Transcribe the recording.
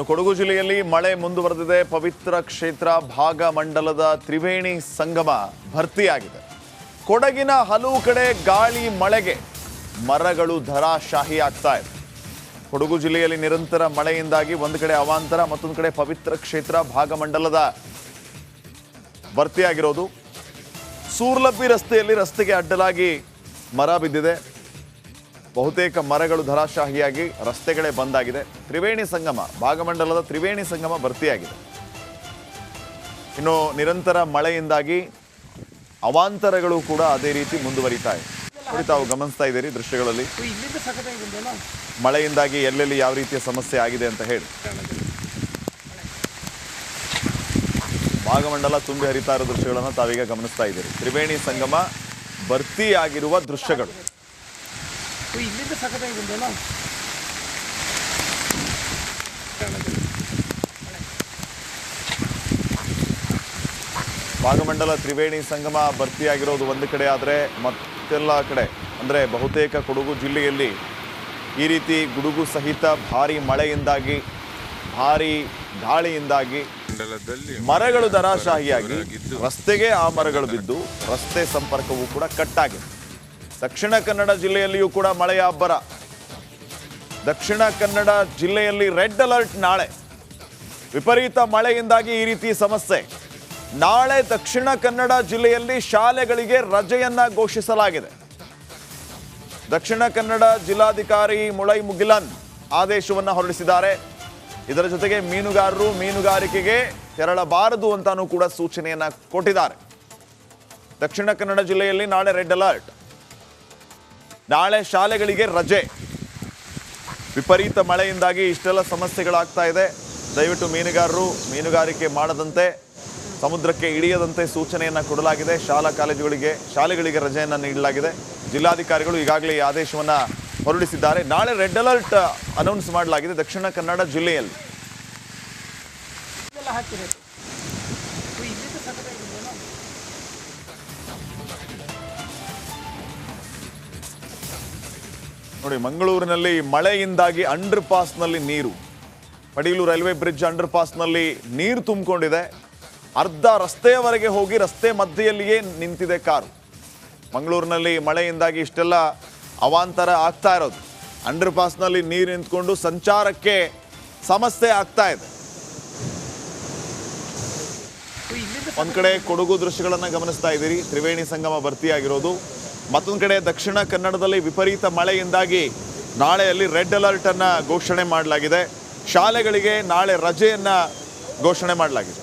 ಕೊಡಗು ಜಿಲ್ಲೆಯಲ್ಲಿ ಮಳೆ ಮುಂದುವರೆದಿದೆ. ಪವಿತ್ರ ಕ್ಷೇತ್ರ ಭಾಗಮಂಡಲದ ತ್ರಿವೇಣಿ ಸಂಗಮ ಭರ್ತಿಯಾಗಿದೆ. ಕೊಡಗಿನ ಹಲವು ಕಡೆ ಗಾಳಿ ಮಳೆಗೆ ಮರಗಳು ಧರಾಶಾಹಿ ಆಗ್ತಾ ಇದೆ. ಕೊಡಗು ಜಿಲ್ಲೆಯಲ್ಲಿ ನಿರಂತರ ಮಳೆಯಿಂದಾಗಿ ಒಂದು ಕಡೆ ಅವಾಂತರ, ಮತ್ತೊಂದು ಕಡೆ ಪವಿತ್ರ ಕ್ಷೇತ್ರ ಭಾಗಮಂಡಲದ ಭರ್ತಿಯಾಗಿರೋದು. ಸೂರ್ಲಬ್ಬಿ ರಸ್ತೆಗೆ ಅಡ್ಡಲಾಗಿ ಮರ ಬಿದ್ದಿದೆ. ಬಹುತೇಕ ಮರಗಳು ಧರಾಶಾಹಿಯಾಗಿ ರಸ್ತೆಗಳೇ ಬಂದಾಗಿದೆ. ತ್ರಿವೇಣಿ ಸಂಗಮ ಭಾಗಮಂಡಲದ ತ್ರಿವೇಣಿ ಸಂಗಮ ಭರ್ತಿಯಾಗಿದೆ. ಇನ್ನು ನಿರಂತರ ಮಳೆಯಿಂದಾಗಿ ಅವಾಂತರಗಳು ಕೂಡ ಅದೇ ರೀತಿ ಮುಂದುವರಿತಾ ಇದೆ. ನೋಡಿ, ತಾವು ಗಮನಿಸ್ತಾ ಇದ್ದೀರಿ ದೃಶ್ಯಗಳಲ್ಲಿ ಮಳೆಯಿಂದಾಗಿ ಎಲ್ಲೆಲ್ಲಿ ಯಾವ ರೀತಿಯ ಸಮಸ್ಯೆ ಆಗಿದೆ ಅಂತ ಹೇಳಿ. ಭಾಗಮಂಡಲ ತುಂಬಿ ಹರಿತಾ ಇರೋ ದೃಶ್ಯಗಳನ್ನು ತಾವೀಗ ಗಮನಿಸ್ತಾ ಇದ್ದೀರಿ. ತ್ರಿವೇಣಿ ಸಂಗಮ ಭರ್ತಿಯಾಗಿರುವ ದೃಶ್ಯಗಳು. ಭಾಗಮಂಡಲ ತ್ರಿವೇಣಿ ಸಂಗಮ ಭರ್ತಿಯಾಗಿರೋದು ಒಂದು ಕಡೆ ಆದರೆ, ಮತ್ತೆಲ್ಲ ಕಡೆ ಅಂದರೆ ಬಹುತೇಕ ಕೊಡಗು ಜಿಲ್ಲೆಯಲ್ಲಿ ಈ ರೀತಿ ಗುಡುಗು ಸಹಿತ ಭಾರಿ ಮಳೆಯಿಂದಾಗಿ, ಭಾರಿ ಗಾಳಿಯಿಂದಾಗಿ ಮರಗಳು ಧರಾಶಾಹಿಯಾಗಿ ರಸ್ತೆಗೆ ಆ ಮರಗಳು ಬಿದ್ದು ರಸ್ತೆ ಸಂಪರ್ಕವೂ ಕೂಡ ಕಟ್ಟಾಗಿದೆ. ದಕ್ಷಿಣ ಕನ್ನಡ ಜಿಲ್ಲೆಯಲ್ಲಿಯೂ ಕೂಡ ಮಳೆಯ ಅಬ್ಬರ. ದಕ್ಷಿಣ ಕನ್ನಡ ಜಿಲ್ಲೆಯಲ್ಲಿ ರೆಡ್ ಅಲರ್ಟ್ ನಾಳೆ. ವಿಪರೀತ ಮಳೆಯಿಂದಾಗಿ ಈ ರೀತಿ ಸಮಸ್ಯೆ. ನಾಳೆ ದಕ್ಷಿಣ ಕನ್ನಡ ಜಿಲ್ಲೆಯಲ್ಲಿ ಶಾಲೆಗಳಿಗೆ ರಜೆಯನ್ನ ಘೋಷಿಸಲಾಗಿದೆ. ದಕ್ಷಿಣ ಕನ್ನಡ ಜಿಲ್ಲಾಧಿಕಾರಿ ಮುಳೈ ಮುಗಿಲನ್ ಆದೇಶವನ್ನ ಹೊರಡಿಸಿದ್ದಾರೆ. ಇದರ ಜೊತೆಗೆ ಮೀನುಗಾರರು ಮೀನುಗಾರಿಕೆಗೆ ತೆರಳಬಾರದು ಅಂತಾನೂ ಕೂಡ ಸೂಚನೆಯನ್ನ ಕೊಟ್ಟಿದ್ದಾರೆ. ದಕ್ಷಿಣ ಕನ್ನಡ ಜಿಲ್ಲೆಯಲ್ಲಿ ನಾಳೆ ರೆಡ್ ಅಲರ್ಟ್. ನಾಳೆ ಶಾಲೆಗಳಿಗೆ ರಜೆ. ವಿಪರೀತ ಮಳೆಯಿಂದಾಗಿ ಇಷ್ಟೆಲ್ಲ ಸಮಸ್ಯೆಗಳಾಗ್ತಾ ಇದೆ. ದಯವಿಟ್ಟು ಮೀನುಗಾರರು ಮೀನುಗಾರಿಕೆ ಮಾಡದಂತೆ, ಸಮುದ್ರಕ್ಕೆ ಇಳಿಯದಂತೆ ಸೂಚನೆಯನ್ನು ಕೊಡಲಾಗಿದೆ. ಶಾಲೆಗಳಿಗೆ ರಜೆಯನ್ನು ನೀಡಲಾಗಿದೆ. ಜಿಲ್ಲಾಧಿಕಾರಿಗಳು ಈಗಾಗಲೇ ಈ ಆದೇಶವನ್ನು ಹೊರಡಿಸಿದ್ದಾರೆ. ನಾಳೆ ರೆಡ್ ಅಲರ್ಟ್ ಅನೌನ್ಸ್ ಮಾಡಲಾಗಿದೆ ದಕ್ಷಿಣ ಕನ್ನಡ ಜಿಲ್ಲೆಯಲ್ಲಿ. ನೋಡಿ, ಮಂಗಳೂರಿನಲ್ಲಿ ಮಳೆಯಿಂದಾಗಿ ಅಂಡರ್ ಪಾಸ್ನಲ್ಲಿ ನೀರು, ಪಡೀಲು ರೈಲ್ವೆ ಬ್ರಿಡ್ಜ್ ಅಂಡರ್ ಪಾಸ್ನಲ್ಲಿ ನೀರು ತುಂಬಿಕೊಂಡಿದೆ. ಅರ್ಧ ರಸ್ತೆಯವರೆಗೆ ಹೋಗಿ ರಸ್ತೆ ಮಧ್ಯೆಯಲ್ಲಿಯೇ ನಿಂತಿದೆ ಕಾರು. ಮಂಗಳೂರಿನಲ್ಲಿ ಮಳೆಯಿಂದಾಗಿ ಇಷ್ಟೆಲ್ಲ ಅವಾಂತರ ಆಗ್ತಾ ಇರೋದು. ಅಂಡರ್ ಪಾಸ್ನಲ್ಲಿ ನೀರು ನಿಂತ್ಕೊಂಡು ಸಂಚಾರಕ್ಕೆ ಸಮಸ್ಯೆ ಆಗ್ತಾ ಇದೆ. ಒಂದ್ ಕಡೆ ಕೊಡಗು ದೃಶ್ಯಗಳನ್ನು ಗಮನಿಸ್ತಾ ಇದ್ದೀರಿ, ತ್ರಿವೇಣಿ ಸಂಗಮ ಭರ್ತಿಯಾಗಿರೋದು. ಮತ್ತೊಂದು ಕಡೆ ದಕ್ಷಿಣ ಕನ್ನಡದಲ್ಲಿ ವಿಪರೀತ ಮಳೆಯಿಂದಾಗಿ ನಾಳೆಯಲ್ಲಿ ರೆಡ್ ಅಲರ್ಟ್ ಅನ್ನ ಘೋಷಣೆ ಮಾಡಲಾಗಿದೆ. ಶಾಲೆಗಳಿಗೆ ನಾಳೆ ರಜೆಯನ್ನ ಘೋಷಣೆ ಮಾಡಲಾಗಿದೆ.